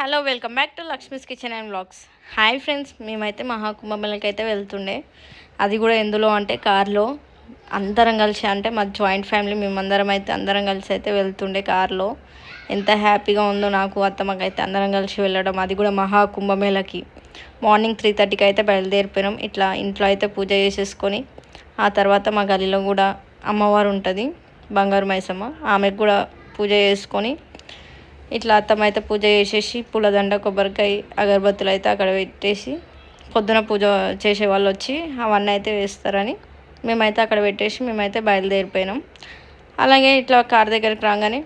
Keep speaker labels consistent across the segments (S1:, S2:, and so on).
S1: Hello welcome back to Lakshmi's kitchen and vlogs. Hi friends, మేమైతే మహాకుంభమేళకి అయితే వెళ్తుండే. అది కూడా ఎందులో అంటే కార్లో అందరం కలిసి, అంటే మా జాయింట్ ఫ్యామిలీ మేమందరం అయితే అందరం కలిసి అయితే వెళ్తుండే కార్లో. ఎంత హ్యాపీగా ఉందో నాకు అత్తమ్మకైతే అందరం కలిసి వెళ్ళడం, అది కూడా మహాకుంభమేళకి. మార్నింగ్ 3:30కి అయితే బయలుదేరిపోయినాం. ఇట్లా ఇంట్లో అయితే పూజ చేసేసుకొని ఆ తర్వాత మా గలీలో కూడా అమ్మవారు ఉంటుంది, బంగారు మైసమ్మ. ఆమెకు కూడా పూజ చేసుకొని ఇట్లా అత్తమ్మ అయితే పూజ చేసేసి పూలదండ, కొబ్బరికాయ, అగరబత్తులు అయితే అక్కడ పెట్టేసి, పొద్దున పూజ చేసే వాళ్ళు వచ్చి అవన్నీ అయితే వేస్తారని మేమైతే అక్కడ పెట్టేసి మేమైతే బయలుదేరిపోయినాం. అలాగే ఇట్లా కార్ దగ్గరికి రాగానే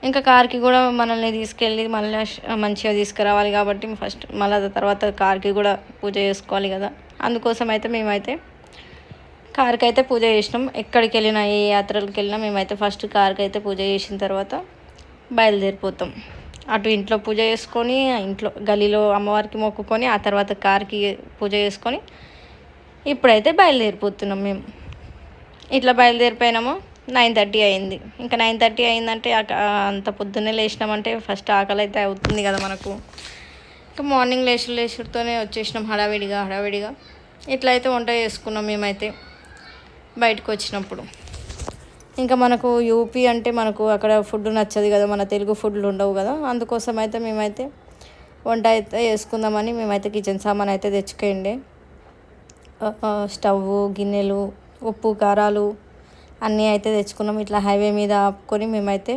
S1: ఇంకా కార్కి కూడా మనల్ని తీసుకెళ్ళి మళ్ళీ మంచిగా తీసుకురావాలి కాబట్టి ఫస్ట్ మళ్ళీ తర్వాత కార్కి కూడా పూజ చేసుకోవాలి కదా. అందుకోసం అయితే మేమైతే కార్కి అయితే పూజ చేసినాం. ఎక్కడికి వెళ్ళినా, ఏ యాత్రలకు వెళ్ళినా మేమైతే ఫస్ట్ కార్కి అయితే పూజ చేసిన తర్వాత బయలుదేరిపోతాం. అటు ఇంట్లో పూజ చేసుకొని, ఇంట్లో గలీలో అమ్మవారికి మొక్కుకొని, ఆ తర్వాత కార్కి పూజ చేసుకొని ఇప్పుడైతే బయలుదేరిపోతున్నాం మేము. ఇట్లా బయలుదేరిపోయినాము. 9:30 అయింది. ఇంకా 9:30 అయిందంటే అంత పొద్దున్నే లేచినామంటే ఫస్ట్ ఆకలి అయితే అవుతుంది కదా మనకు. ఇంకా మార్నింగ్ లేచుడుతోనే వచ్చేసినాం హడావిడిగా. ఇట్లా అయితే వంట చేసుకున్నాం మేమైతే బయటకు వచ్చినప్పుడు. ఇంకా మనకు యూపీ అంటే మనకు అక్కడ ఫుడ్ నచ్చదు కదా, మన తెలుగు ఫుడ్లు ఉండవు కదా. అందుకోసం అయితే మేమైతే వంట అయితే వేసుకుందామని మేమైతే కిచెన్ సామాన్ అయితే తెచ్చుకోండి. స్టవ్, గిన్నెలు, ఉప్పు, కారాలు అన్నీ అయితే తెచ్చుకున్నాము. ఇట్లా హైవే మీద ఆపుకొని మేమైతే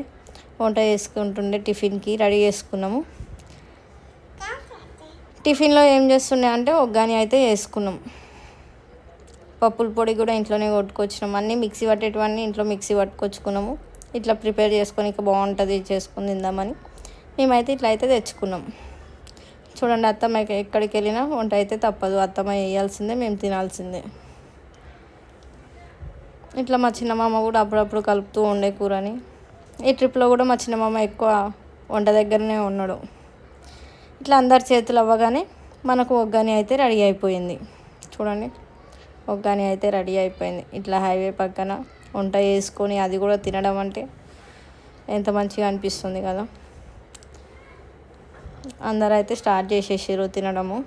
S1: వంట చేసుకుంటుండే టిఫిన్కి రెడీ చేసుకున్నాము. టిఫిన్లో ఏం చేస్తుండే అంటే ఒగ్గాని అయితే వేసుకున్నాం. పప్పుల పొడి కూడా ఇంట్లోనే కొట్టుకొచ్చినాము. అన్నీ మిక్సీ పట్టేటివన్నీ ఇంట్లో మిక్సీ పట్టుకొచ్చుకున్నాము. ఇట్లా ప్రిపేర్ చేసుకొని ఇక బాగుంటుంది చేసుకొని తిందామని మేమైతే ఇట్లా అయితే తెచ్చుకున్నాం. చూడండి, అత్తమ్మ ఎక్కడికి వెళ్ళినా వంట అయితే తప్పదు, అత్తమ్మ వేయాల్సిందే, మేము తినాల్సిందే. ఇట్లా మా చిన్నమామ కూడా అప్పుడప్పుడు కలుపుతూ ఉండే కూరని. ఈ ట్రిప్లో కూడా మా చిన్నమామ ఎక్కువ వంట దగ్గరనే ఉన్నాడు. ఇట్లా అందరి చేతులు అవ్వగానే మనకు ఒగ్గాని అయితే రెడీ అయిపోయింది. చూడండి, ఒగ్గాని అయితే రెడీ అయిపోయింది. ఇట్లా హైవే పక్కన వంట చేసుకొని అది కూడా తినడం అంటే ఎంత మంచిగా అనిపిస్తుంది కదా. అందరూ అయితే స్టార్ట్ చేసేసారు తినడము.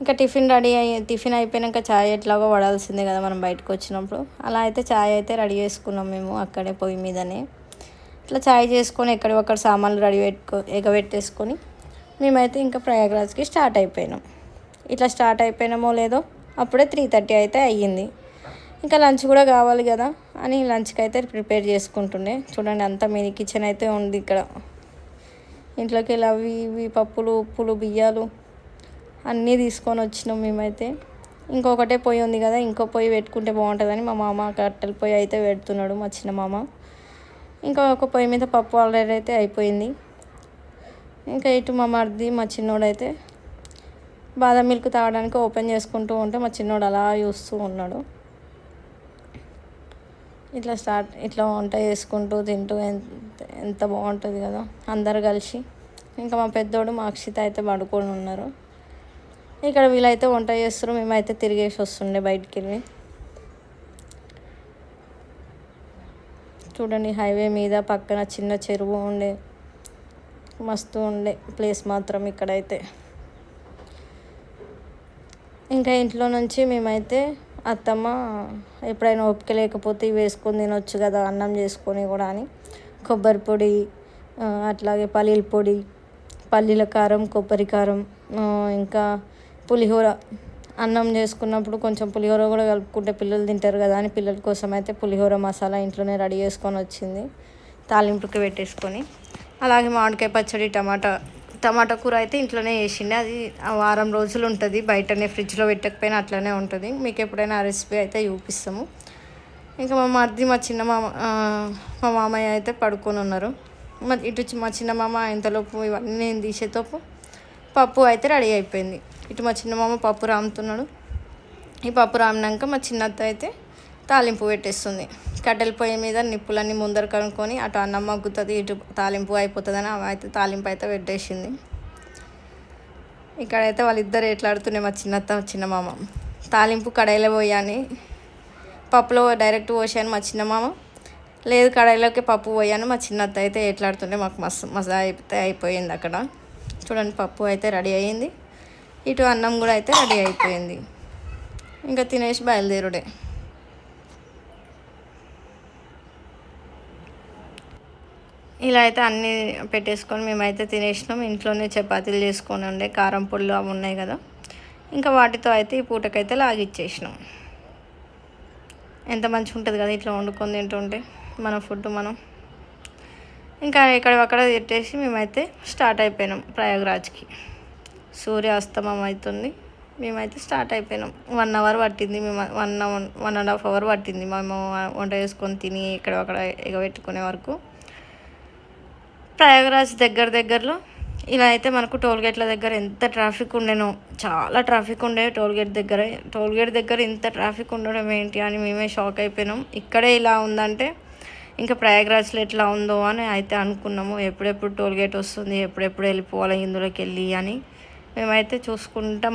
S1: ఇంకా టిఫిన్ అయిపోయాక ఛాయ్ ఎట్లాగో పడాల్సిందే కదా మనం బయటకు వచ్చినప్పుడు. అలా అయితే ఛాయ్ అయితే రెడీ చేసుకున్నాం మేము అక్కడే పొయ్యి మీదనే. ఇట్లా ఛాయ్ చేసుకొని ఎక్కడివక్కడ సామాన్లు ఎగబెట్టేసుకొని మేమైతే ఇంకా ప్రయాగ్రాజ్కి స్టార్ట్ అయిపోయినాం. ఇట్లా స్టార్ట్ అయిపోయినామో లేదో అప్పుడే 3:30 అయితే అయ్యింది. ఇంకా లంచ్ కూడా కావాలి కదా అని లంచ్కి అయితే ప్రిపేర్ చేసుకుంటుండే. చూడండి, అంతా మినీ కిచెన్ అయితే ఉంది ఇక్కడ. ఇంట్లోకి వెళ్ళి అవి ఇవి పప్పులు, ఉప్పులు, బియ్యాలు అన్నీ తీసుకొని వచ్చినాం మేమైతే. ఇంకొకటే పొయ్యి ఉంది కదా, ఇంకో పొయ్యి పెట్టుకుంటే బాగుంటుందని మా మామ కట్టెల పొయ్యి అయితే పెడుతున్నాడు, మా చిన్న మామ. ఇంకా ఒక పొయ్యి మీద పప్పు ఆల్రెడీ అయితే అయిపోయింది. ఇంకా ఇటు మా మరిది, మా చిన్నోడైతే బాదం మిల్క్ తాగడానికి ఓపెన్ చేసుకుంటూ ఉంటే మా చిన్నోడు అలా చూస్తూ ఉన్నాడు. ఇట్లా వంట చేసుకుంటూ తింటూ ఎంత బాగుంటుంది కదా అందరు కలిసి. ఇంకా మా పెద్దోడు, మా అక్షిత అయితే పడుకొని ఉన్నారు. ఇక్కడ వీళ్ళైతే వంట చేస్తారు, మేమైతే తిరిగేసి వస్తుండే బయటికి వెళ్ళి. చూడండి, హైవే మీద పక్కన చిన్న చెరువు ఉండే, మస్తు ఉండే ప్లేస్ మాత్రం ఇక్కడైతే. ఇంకా ఇంట్లో నుంచి మేమైతే అత్తమ్మ ఎప్పుడైనా ఓపిక లేకపోతే ఇవి వేసుకొని తినొచ్చు కదా అన్నం చేసుకొని కూడా అని కొబ్బరి పొడి, అట్లాగే పల్లీల పొడి, పల్లీల కారం, కొబ్బరి కారం, ఇంకా పులిహోర. అన్నం చేసుకున్నప్పుడు కొంచెం పులిహోర కూడా కలుపుకుంటే పిల్లలు తింటారు కదా అని పిల్లల కోసం అయితే పులిహోర మసాలా ఇంట్లోనే రెడీ చేసుకొని వచ్చింది, తాలింపుకి పెట్టేసుకొని. అలాగే మామిడికాయ పచ్చడి, టమాటా కూర అయితే ఇంట్లోనే చేసిండే. అది వారం రోజులు ఉంటుంది, బయటనే ఫ్రిడ్జ్లో పెట్టకపోయినా అట్లనే ఉంటుంది. మీకు ఎప్పుడైనా ఆ రెసిపీ అయితే చూపిస్తాము. ఇంకా మా మరిది, మా మామయ్య అయితే పడుకొని ఉన్నారు. ఇటు మా చిన్న మామ ఇంతలోపు ఇవన్నీ నేను తీసేతోపు పప్పు అయితే రెడీ అయిపోయింది. ఇటు మా చిన్న మామ పప్పు రాముతున్నాడు. ఈ పప్పు రామినాక మా చిన్నత్త అయితే తాలింపు పెట్టేస్తుంది. కట్టెల పొయ్యి మీద నిప్పులన్నీ ముందర కనుక్కొని అటు అన్నం మగ్గుతుంది, ఇటు తాలింపు అయిపోతుందని ఆమె అయితే తాలింపు అయితే పెట్టేసింది. ఇక్కడైతే వాళ్ళిద్దరు ఎట్లాడుతున్నాయి మా చిన్నత్త చిన్న మామ. తాలింపు కడాయిలో పోయాని, పప్పులో డైరెక్ట్ పోసాను మా చిన్న మామ. లేదు కడాయిలోకి పప్పు పోయాను మా చిన్నత్త అయితే ఎట్లాడుతుంటే మాకు మస్తు మజా అయితే అయిపోయింది అక్కడ. చూడండి పప్పు అయితే రెడీ అయ్యింది, ఇటు అన్నం కూడా అయితే రెడీ అయిపోయింది. ఇంకా తినేసి బయలుదేరుడే. ఇలా అయితే అన్నీ పెట్టేసుకొని మేమైతే తినేసినాం. ఇంట్లోనే చపాతీలు చేసుకొని ఉండే, కారం పొడులు అవి ఉన్నాయి కదా, ఇంకా వాటితో అయితే ఈ పూటకైతే లాగిచ్చేసినాం. ఎంత మంచిగా ఉంటుంది కదా ఇట్లా వండుకొని తింటుంటే మన ఫుడ్ మనం. ఇంకా అక్కడ తిట్టేసి మేమైతే స్టార్ట్ అయిపోయినాం ప్రయాగ్రాజ్కి. సూర్యాస్తమం అవుతుంది, మేమైతే స్టార్ట్ అయిపోయినాం. 1 అవర్ పట్టింది, మేము 1.5 అవర్ పట్టింది మేము వంట చేసుకొని తిని అక్కడ ఎగబెట్టుకునే వరకు. ప్రయాగరాజ్ దగ్గరలో ఇలా అయితే మనకు టోల్గేట్ల దగ్గర ఎంత ట్రాఫిక్ ఉండేనో, చాలా ట్రాఫిక్ ఉండే టోల్గేట్ దగ్గర ఇంత ట్రాఫిక్ ఉండడం ఏంటి అని మేమే షాక్ అయిపోయినాం. ఇక్కడే ఇలా ఉందంటే ఇంకా ప్రయాగరాజ్లో ఎట్లా ఉందో అని అయితే అనుకున్నాము. ఎప్పుడెప్పుడు టోల్గేట్ వస్తుంది, ఎప్పుడెప్పుడు వెళ్ళిపోవాలి ఇందులోకి వెళ్ళి అని మేమైతే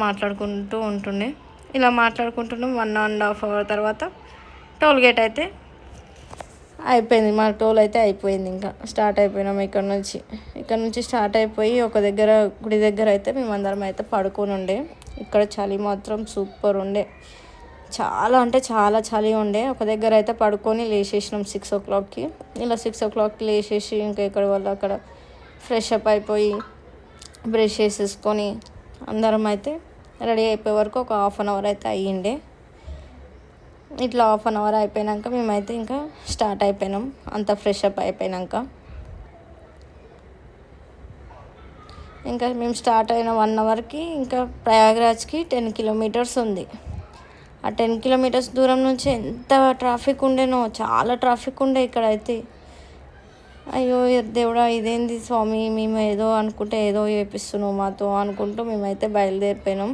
S1: మాట్లాడుకుంటూ ఉంటుండే. ఇలా మాట్లాడుకుంటున్నాం. 1.5 అవర్ తర్వాత టోల్గేట్ అయితే అయిపోయింది, మా టోల్ అయితే అయిపోయింది. ఇంకా స్టార్ట్ అయిపోయినాం ఇక్కడ నుంచి స్టార్ట్ అయిపోయి ఒక దగ్గర గుడి దగ్గర అయితే మేమందరం అయితే పడుకొని ఉండే. ఇక్కడ చలి మాత్రం సూపర్ ఉండే, చాలా అంటే చాలా చలి ఉండే. ఒక దగ్గర అయితే పడుకొని లేచేసినాం 6 o'clockకి. ఇలా 6 o'clockకి లేచేసి ఇంకా ఇక్కడ వాళ్ళు అక్కడ ఫ్రెష్ అప్ అయిపోయి బ్రష్ చేసేసుకొని అందరం అయితే రెడీ అయిపోయే వరకు ఒక 1/2 అవర్ అయితే అయ్యిండే. ఇట్లా 1/2 అవర్ అయిపోయాక మేమైతే ఇంకా స్టార్ట్ అయిపోయినాం, అంతా ఫ్రెష్ అప్ అయిపోయాక. ఇంకా మేము స్టార్ట్ అయిన 1 అవర్కి ఇంకా ప్రయాగ్రాజ్కి 10 kilometers ఉంది. ఆ 10 kilometers దూరం నుంచి ఎంత ట్రాఫిక్ ఉండేనో, చాలా ట్రాఫిక్ ఉండే ఇక్కడైతే. అయ్యో దేవుడా ఇదేంది స్వామి, మేము ఏదో అనుకుంటే ఏదో చేపిస్తున్నాం మాతో అనుకుంటూ మేమైతే బయలుదేరిపోయినాం.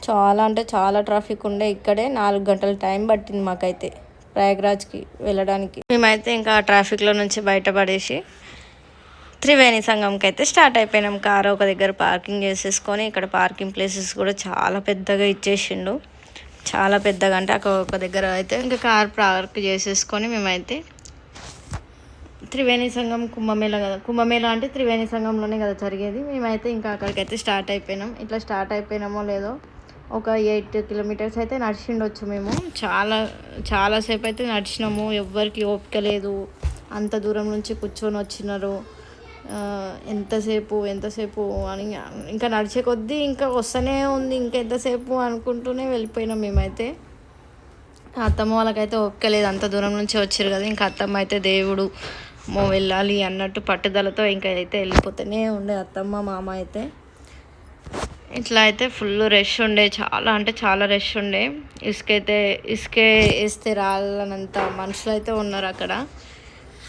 S1: చాలా అంటే చాలా ట్రాఫిక్ ఉండే. ఇక్కడే 4 గంటల టైం పట్టింది మాకైతే ప్రయాగ్రాజ్కి వెళ్ళడానికి. మేమైతే ఇంకా ఆ ట్రాఫిక్లో నుంచి బయటపడేసి త్రివేణి సంగంకి అయితే స్టార్ట్ అయిపోయినాం. కారు ఒక దగ్గర పార్కింగ్ చేసేసుకొని, ఇక్కడ పార్కింగ్ ప్లేసెస్ కూడా చాలా పెద్దగా ఇచ్చేసిండు, చాలా పెద్దగా. అంటే ఒక దగ్గర అయితే ఇంకా కార్ పార్క్ చేసేసుకొని మేమైతే త్రివేణి సంగం కుంభమేళ కదా, కుంభమేళ అంటే త్రివేణి సంగంలోనే కదా జరిగేది. మేమైతే ఇంకా అక్కడికైతే స్టార్ట్ అయిపోయినాం. ఇట్లా స్టార్ట్ అయిపోయినామో లేదో ఒక 8 kilometers అయితే నడిచిండొచ్చు మేము. చాలాసేపు అయితే నడిచినాము, ఎవ్వరికి ఓపిక లేదు, అంత దూరం నుంచి కూర్చొని వచ్చినారు. ఎంతసేపు అని ఇంకా నడిచే కొద్దీ ఇంకా వస్తూనే ఉంది, ఇంకెంతసేపు అనుకుంటూనే వెళ్ళిపోయినాం మేమైతే. అత్తమ్మ వాళ్ళకైతే ఓపిక లేదు, అంత దూరం నుంచి వచ్చారు కదా. ఇంకా అత్తమ్మ అయితే దేవుడు వెళ్ళాలి అన్నట్టు పట్టుదలతో ఇంకా అయితే వెళ్ళిపోతూనే ఉండే అత్తమ్మ మామ అయితే. ఇట్లా అయితే ఫుల్ రష్ ఉండే, చాలా అంటే చాలా రష్ ఉండే. ఇసుకే వేస్తే రాలనంత మనుషులు అయితే ఉన్నారు అక్కడ.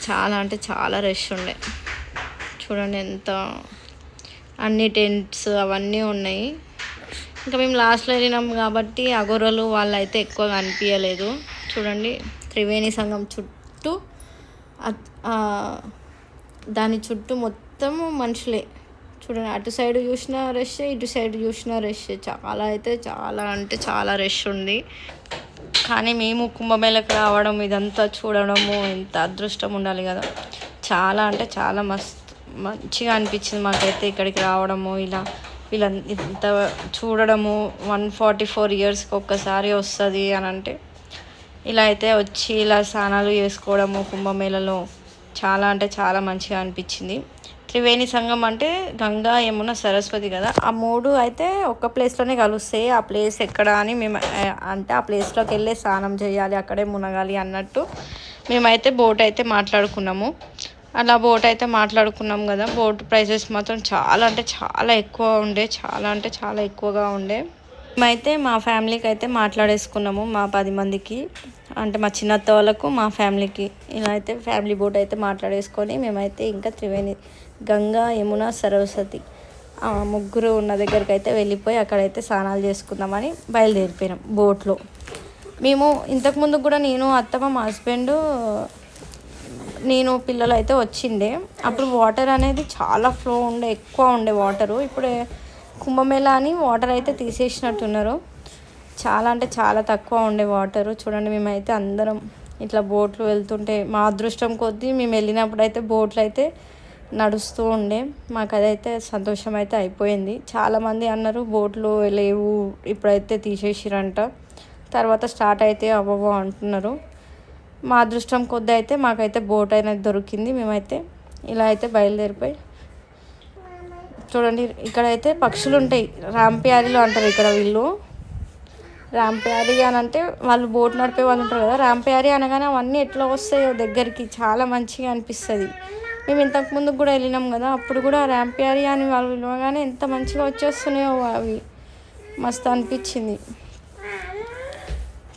S1: చాలా అంటే చాలా రష్ ఉండే. చూడండి ఎంత, అన్ని టెంట్స్ అవన్నీ ఉన్నాయి. ఇంకా మేము లాస్ట్లో వెళ్ళినాం కాబట్టి అగోరలు వాళ్ళు అయితే ఎక్కువగా అనిపించలేదు. చూడండి త్రివేణి సంగం చుట్టూ దాని చుట్టూ మొత్తము మనుషులే. చూడండి అటు సైడ్ చూసిన రష్, ఇటు సైడ్ చూసిన రష్, చాలా అంటే చాలా రష్ ఉంది. కానీ మేము కుంభమేళకు రావడం, ఇదంతా చూడడము ఎంత అదృష్టం ఉండాలి కదా. చాలా అంటే చాలా మంచిగా అనిపించింది మాకైతే ఇక్కడికి రావడము. ఇలా ఇంత చూడడము 144 yearsకి ఒక్కసారి వస్తుంది అని అంటే, ఇలా అయితే వచ్చి ఇలా స్నానాలు చేసుకోవడము కుంభమేళలో చాలా అంటే చాలా మంచిగా అనిపించింది. త్రివేణి సంగం అంటే గంగా, యమున, సరస్వతి కదా, ఆ 3 అయితే ఒక్క ప్లేస్లోనే కలుస్తాయి. ఆ ప్లేస్ ఎక్కడ అని మేము అంటే ఆ ప్లేస్లోకి వెళ్ళి స్నానం చేయాలి, అక్కడే మునగాలి అన్నట్టు మేమైతే బోట్ అయితే మాట్లాడుకున్నాము. అలా బోట్ అయితే మాట్లాడుకున్నాం కదా. బోట్ ప్రైసెస్ మాత్రం చాలా అంటే చాలా ఎక్కువగా ఉండే. మేమైతే మా ఫ్యామిలీకి అయితే మాట్లాడేసుకున్నాము, మా 10 మందికి, అంటే మా చిన్నత్త వాళ్ళకు మా ఫ్యామిలీకి. ఇలా అయితే ఫ్యామిలీ బోట్ అయితే మాట్లాడేసుకొని మేమైతే ఇంకా త్రివేణి, గంగా, యమున, సరస్వతి 3 ఉన్న దగ్గరికి అయితే వెళ్ళిపోయి అక్కడైతే స్నానాలు చేసుకుందామని బయలుదేరిపోయినాం బోట్లో. మేము ఇంతకుముందు కూడా నేను, అత్తమ్మ, మా హస్బెండ్, నేను, పిల్లలు అయితే వచ్చిండే. అప్పుడు వాటర్ అనేది చాలా ఫ్లో ఉండే, ఎక్కువ ఉండే వాటరు. ఇప్పుడు కుంభమేళా అని వాటర్ అయితే తీసేసినట్టున్నారు. చాలా అంటే చాలా తక్కువ ఉండే వాటరు. చూడండి మేమైతే అందరం ఇట్లా బోట్లు వెళ్తుంటే మా అదృష్టం కొద్దీ మేము వెళ్ళినప్పుడు అయితే బోట్లు అయితే నడుస్తూ ఉండే. మాకు అదైతే సంతోషం అయితే అయిపోయింది. చాలామంది అన్నారు బోట్లు లేవు ఇప్పుడైతే తీసేసిరంట, తర్వాత స్టార్ట్ అయితే అవ్వవు అంటున్నారు. మా అదృష్టం కొద్ది అయితే మాకైతే బోట్ అనేది దొరికింది. మేమైతే ఇలా అయితే బయలుదేరిపోయి చూడండి ఇక్కడైతే పక్షులు ఉంటాయి. రాంప్యారీలో అంటారు ఇక్కడ వీళ్ళు. రాంప్యారీ అని అంటే వాళ్ళు బోట్ నడిపే వాళ్ళు ఉంటారు కదా. రాంప్యారీ అనగానే అవన్నీ ఎట్లా వస్తాయో దగ్గరికి చాలా మంచిగా అనిపిస్తుంది. మేము ఇంతకుముందు కూడా వెళ్ళినాం కదా, అప్పుడు కూడా రాంప్యారీ అని వాళ్ళు విలువగానే ఎంత మంచిగా వచ్చేస్తున్నాయో అవి. మస్తు అనిపించింది.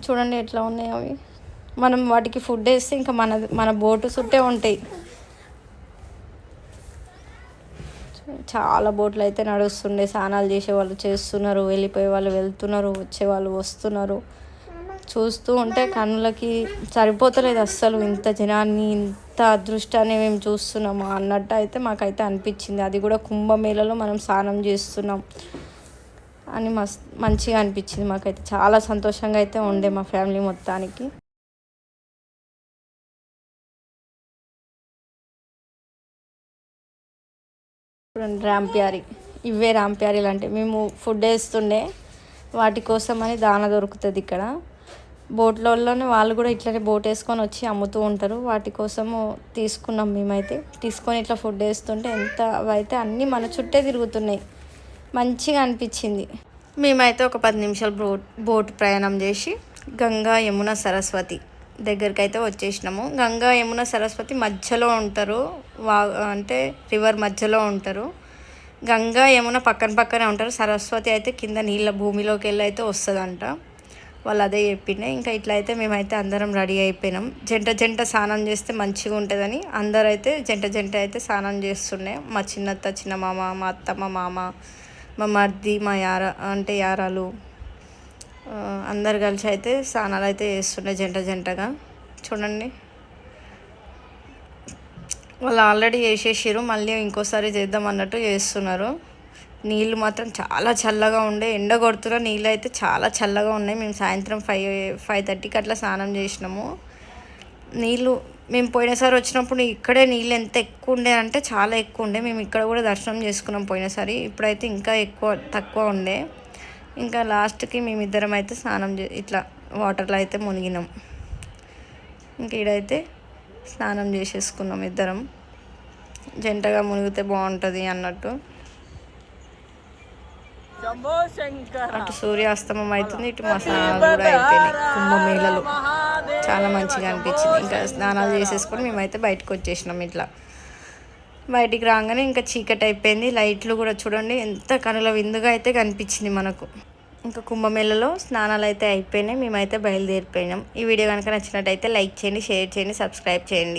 S1: చూడండి ఎట్లా ఉన్నాయో అవి. మనం వాటికి ఫుడ్ వేస్తే ఇంకా మన బోటు చుట్టే ఉంటాయి. చాలా బోట్లు అయితే నడుస్తుండే. స్నానాలు చేసేవాళ్ళు చేస్తున్నారు, వెళ్ళిపోయే వాళ్ళు వెళ్తున్నారు, వచ్చేవాళ్ళు వస్తున్నారు. చూస్తూ ఉంటే కన్నులకి సరిపోతలేదు అస్సలు. ఇంత జనాన్ని, ఇంత అదృష్టాన్ని మేము చూస్తున్నాము అన్నట్టు అయితే మాకైతే అనిపించింది. అది కూడా కుంభమేళలో మనం స్నానం చేస్తున్నాం అని మంచిగా అనిపించింది. మాకైతే చాలా సంతోషంగా అయితే ఉండే మా ఫ్యామిలీ మొత్తానికి. రాంప్యారీ, ఇవే రాంప్యారీలు అంటే మేము ఫుడ్ వేస్తుండే వాటి కోసం అని దాన దొరుకుతుంది ఇక్కడ. బోట్లలోనే వాళ్ళు కూడా ఇట్లనే బోట్ వేసుకొని వచ్చి అమ్ముతూ ఉంటారు. వాటి కోసము తీసుకున్నాం మేమైతే. తీసుకొని ఇట్లా ఫుడ్ వేస్తుంటే ఎంత అయితే అన్నీ మన చుట్టే తిరుగుతున్నాయి. మంచిగా అనిపించింది. మేమైతే ఒక 10 నిమిషాలు బోట్ ప్రయాణం చేసి గంగా యమున సరస్వతి దగ్గరికి అయితే వచ్చేసినాము. గంగా యమున సరస్వతి మధ్యలో ఉంటారు. అంటే రివర్ మధ్యలో ఉంటారు. గంగా యమున పక్కనే ఉంటారు. సరస్వతి అయితే కింద నీళ్ళ భూమిలోకి వెళ్ళి అయితే వస్తుందంట. వాళ్ళు అదే చెప్పిండే. ఇంకా ఇట్లా అయితే మేమైతే అందరం రెడీ అయిపోయినాం. జంట స్నానం చేస్తే మంచిగా ఉంటుందని అందరూ అయితే జంట అయితే స్నానం చేస్తుండే. మా చిన్నత్త, చిన్న మామ, మా అత్త, మా మామ, మా మర్ది, మా యారాలు అందరు కలిసి అయితే స్నానాలు అయితే చేస్తుండే జంటగా. చూడండి వాళ్ళు ఆల్రెడీ చేసేసారు, మళ్ళీ ఇంకోసారి చేద్దాం అన్నట్టు చేస్తున్నారు. నీళ్ళు మాత్రం చాలా చల్లగా ఉండే. ఎండ కొడుతున్న నీళ్ళు అయితే చాలా చల్లగా ఉన్నాయి. మేము సాయంత్రం 5:30కి అట్లా స్నానం చేసినాము. నీళ్ళు మేము పోయినసారి వచ్చినప్పుడు ఇక్కడే నీళ్ళు ఎంత ఎక్కువ ఉండే అంటే చాలా ఎక్కువ ఉండే. మేము ఇక్కడ కూడా దర్శనం చేసుకున్నాం పోయినసారి. ఇప్పుడైతే ఇంకా తక్కువ ఉండే. ఇంకా లాస్ట్కి మేమిద్దరం అయితే ఇట్లా వాటర్లో అయితే మునిగినాం. ఇంక ఈడైతే స్నానం చేసేసుకున్నాం ఇద్దరం. జంటగా మునిగితే బాగుంటుంది అన్నట్టు. అటు సూర్యాస్తమం అవుతుంది, ఇటు మా స్నానాలు కూడా అయిపోయినాయి కుంభమేళలో. చాలా మంచిగా అనిపించింది. ఇంకా స్నానాలు చేసేసుకొని మేమైతే బయటకు వచ్చేసినాం. ఇట్లా బయటికి రాగానే ఇంకా చీకటి అయిపోయింది. లైట్లు కూడా చూడండి ఎంత కనుల విందుగా అయితే కనిపించింది మనకు. ఇంకా కుంభమేళలో స్నానాలు అయితే అయిపోయినాయి. మేమైతే బయలుదేరిపోయినాం. ఈ వీడియో కనుక నచ్చినట్టయితే లైక్ చేయండి, షేర్ చేయండి, సబ్స్క్రైబ్ చేయండి.